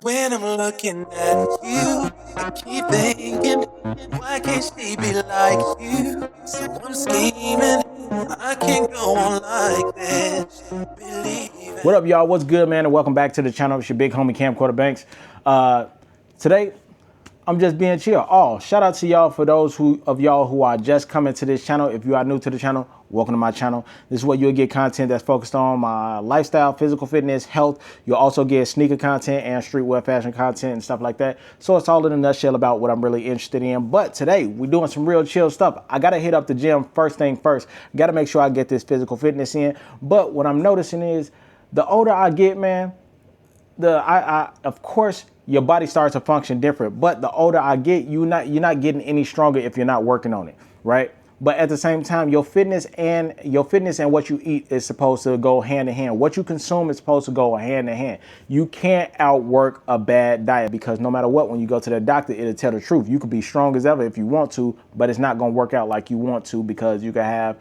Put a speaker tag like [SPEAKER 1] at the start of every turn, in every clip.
[SPEAKER 1] When I'm looking at you, I keep thinking, why can't she be like you? So I'm scheming, I can't go on like this. Believe it. What up, y'all? What's good, man? And welcome back to the channel. It's your big homie Camcorder Banks. Today, I'm just being chill. Oh, shout out to y'all for those of y'all who are just coming to this channel. If you are new to the channel, welcome to my channel. This is where you'll get content that's focused on my lifestyle, physical fitness, health. You'll also get sneaker content and streetwear fashion content and stuff like that. So it's all in a nutshell about what I'm really interested in. But today, we're doing some real chill stuff. I gotta hit up the gym first thing first. Gotta make sure I get this physical fitness in. But what I'm noticing is the older I get, man, of course your body starts to function different, but the older I get, you're not getting any stronger if you're not working on it, right? But at the same time, your fitness and what you eat is supposed to go hand in hand. What you consume is supposed to go hand in hand. You can't outwork a bad diet, because no matter what, when you go to the doctor, it'll tell the truth. You could be strong as ever if you want to, but it's not going to work out like you want to, because you can have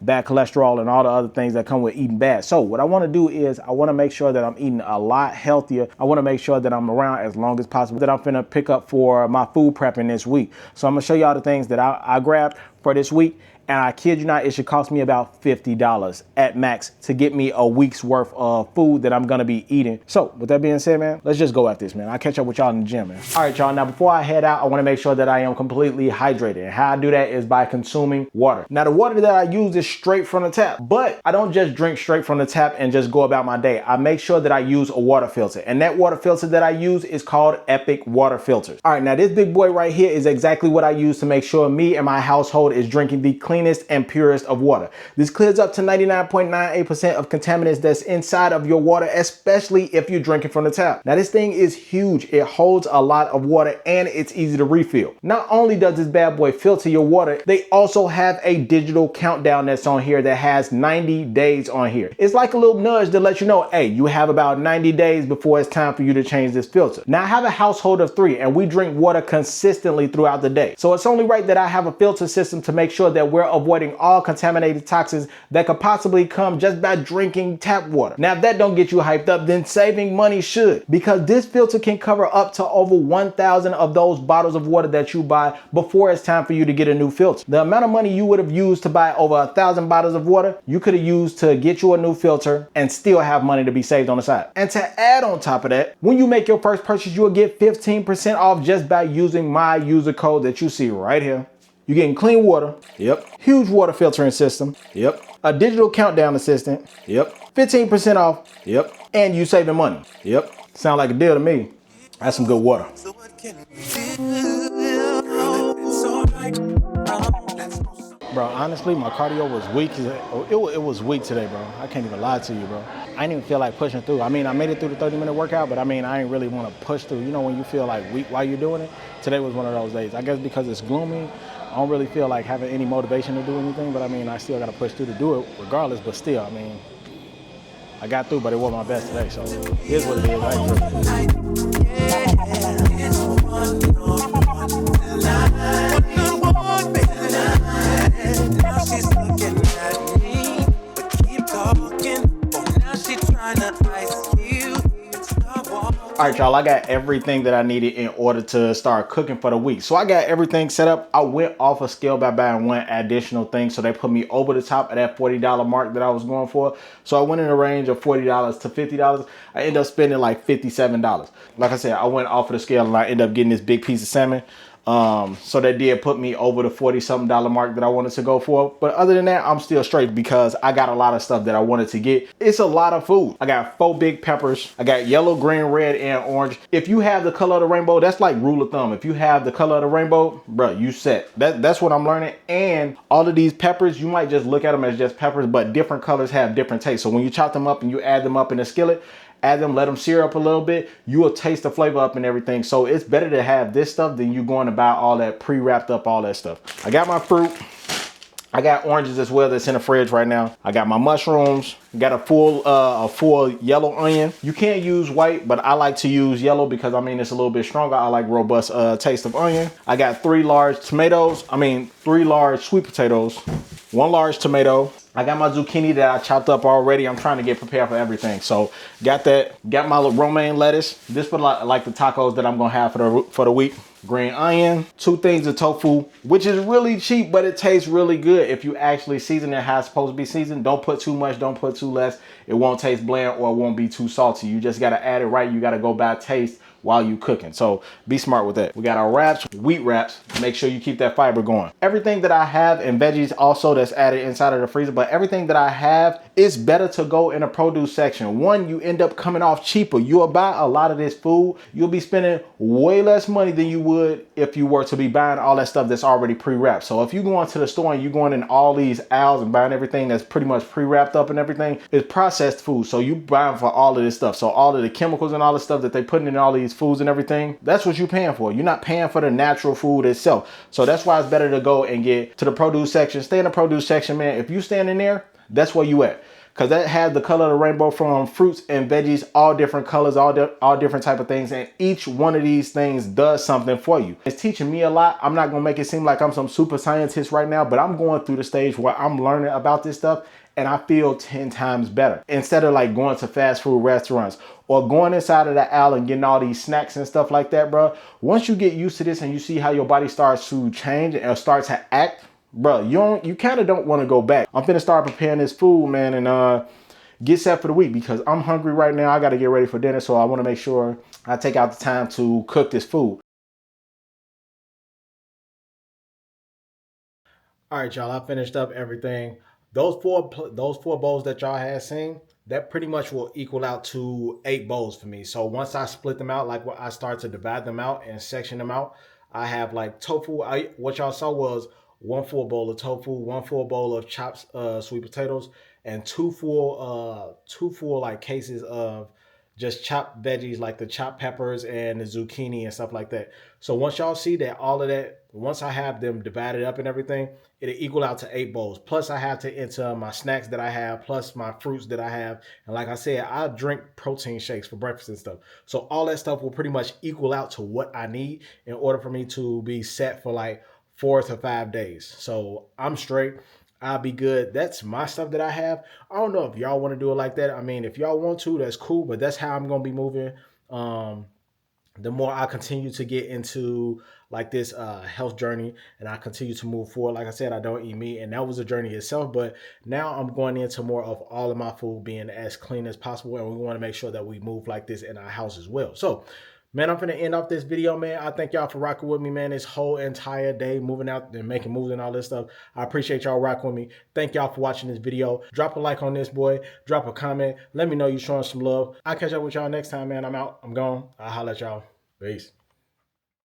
[SPEAKER 1] bad cholesterol and all the other things that come with eating bad. So what I want to do is I want to make sure that I'm eating a lot healthier. I want to make sure that I'm around as long as possible, that I'm finna pick up for my food prepping this week. So I'm gonna show y'all the things that I grabbed for this week. And I kid you not, it should cost me about $50 at max to get me a week's worth of food that I'm gonna be eating. So with that being said, man, let's just go at this, man. I'll catch up with y'all in the gym, man. All right, y'all, now before I head out, I wanna make sure that I am completely hydrated. And how I do that is by consuming water. Now the water that I use is straight from the tap, but I don't just drink straight from the tap and just go about my day. I make sure that I use a water filter. And that water filter that I use is called Epic Water Filters. All right, now this big boy right here is exactly what I use to make sure me and my household is drinking the cleanest and purest of water. This clears up to 99.98% of contaminants that's inside of your water, especially if you're drinking from the tap. Now this thing is huge. It holds a lot of water and it's easy to refill. Not only does this bad boy filter your water, they also have a digital countdown that's on here that has 90 days on here. It's like a little nudge to let you know, hey, you have about 90 days before it's time for you to change this filter. Now I have a household of 3 and we drink water consistently throughout the day. So it's only right that I have a filter system to make sure that we're avoiding all contaminated toxins that could possibly come just by drinking tap water. Now, if that don't get you hyped up, then saving money should, because this filter can cover up to over 1,000 of those bottles of water that you buy before it's time for you to get a new filter. The amount of money you would have used to buy over 1,000 bottles of water, you could have used to get you a new filter and still have money to be saved on the side. And to add on top of that, when you make your first purchase, you'll get 15% off just by using my user code that you see right here. You're getting clean water. Yep. Huge water filtering system. Yep. A digital countdown assistant. Yep. 15% off. Yep. And you saving money. Yep. Sound like a deal to me. That's some good water. Bro, honestly, my cardio was weak. It was weak today, bro. I can't even lie to you, bro. I didn't even feel like pushing through. I mean, I made it through the 30-minute workout, but I mean, I didn't really want to push through. You know, when you feel like weak while you're doing it? Today was one of those days. I guess because it's gloomy, I don't really feel like having any motivation to do anything, but I mean, I still got to push through to do it regardless, but still, I mean, I got through, but it wasn't my best today, so it is what it is. I ain't All right, y'all, I got everything that I needed in order to start cooking for the week. So I got everything set up. I went off a scale by buying one additional thing. So they put me over the top of that $40 mark that I was going for. So I went in a range of $40 to $50. I ended up spending like $57. Like I said, I went off of the scale and I ended up getting this big piece of salmon. So that did put me over the $40-something mark that I wanted to go for. But other than that, I'm still straight because I got a lot of stuff that I wanted to get. It's a lot of food. I got 4 big peppers. I got yellow, green, red, and orange. If you have the color of the rainbow, that's like rule of thumb. If you have the color of the rainbow, bro, you set. That's what I'm learning. And all of these peppers, you might just look at them as just peppers, but different colors have different tastes. So when you chop them up and you add them up in a skillet, add them, let them sear up a little bit, you will taste the flavor up and everything. So it's better to have this stuff than you going to buy all that pre-wrapped up, all that stuff. I got my fruit. I got oranges as well that's in the fridge right now. I got my mushrooms. Got a full yellow onion. You can't use white, but I like to use yellow because I mean it's a little bit stronger. I like robust taste of onion. I got 3 large tomatoes. 3 large sweet potatoes, 1 large tomato.
[SPEAKER 2] I got my zucchini that I chopped up already. I'm trying to get prepared for everything. So got that. Got my romaine lettuce. This for like the tacos that I'm gonna have for the week. Green onion, 2 things of tofu, which is really cheap, but it tastes really good if you actually season it how it's supposed to be seasoned. Don't put too much, don't put too less. It won't taste bland or it won't be too salty. You just gotta add it right. You gotta go by taste while you cooking. So be smart with that. We got our wraps, wheat wraps. Make sure you keep that fiber going. Everything that I have and veggies also that's added inside of the freezer, but everything that I have is better to go in a produce section. One, you end up coming off cheaper. You'll buy a lot of this food. You'll be spending way less money than you would if you were to be buying all that stuff that's already pre-wrapped. So if you go into the store and you're going in all these aisles and buying everything that's pretty much pre-wrapped up and everything, it's processed food. So you buying for all of this stuff. So all of the chemicals and all the stuff that they putting in all these foods and everything, that's what you're paying for. You're not paying for the natural food itself. So that's why it's better to go and get to the produce section. Stay in the produce section, man. If you stand in there, that's where you at. Because that has the color of the rainbow from fruits and veggies, all different colors, all different type of things. And each one of these things does something for you. It's teaching me a lot. I'm not going to make it seem like I'm some super scientist right now, but I'm going through the stage where I'm learning about this stuff and I feel 10 times better. Instead of like going to fast food restaurants or going inside of the aisle and getting all these snacks and stuff like that, bro. Once you get used to this and you see how your body starts to change and start to act, bro, you kind of don't want to go back. I'm finna start preparing this food, man, and get set for the week because I'm hungry right now. I got to get ready for dinner, so I want to make sure I take out the time to cook this food. All right, y'all, I finished up everything. Those four bowls that y'all had seen, that pretty much will equal out to 8 bowls for me. So once I split them out, like what I start to divide them out and section them out, I have like tofu. What y'all saw was 1 full bowl of tofu, 1 full bowl of chopped sweet potatoes, and two full like cases of just chopped veggies like the chopped peppers and the zucchini and stuff like that. So once y'all see that all of that, once I have them divided up and everything, it'll equal out to 8 bowls. Plus I have to enter my snacks that I have, plus my fruits that I have. And like I said, I drink protein shakes for breakfast and stuff. So all that stuff will pretty much equal out to what I need in order for me to be set for like 4 to 5 days. So I'm straight. I'll be good. That's my stuff that I have. I don't know if y'all want to do it like that. I mean, if y'all want to, that's cool, but that's how I'm going to be moving. The more I continue to get into like this health journey and I continue to move forward, like I said, I don't eat meat and that was a journey itself, but now I'm going into more of all of my food being as clean as possible, and we want to make sure that we move like this in our house as well. So man, I'm finna end off this video, man. I thank y'all for rocking with me, man, this whole entire day, moving out and making moves and all this stuff. I appreciate y'all rocking with me. Thank y'all for watching this video. Drop a like on this, boy. Drop a comment. Let me know you showing some love. I'll catch up with y'all next time, man. I'm out. I'm gone. I'll holler at y'all. Peace.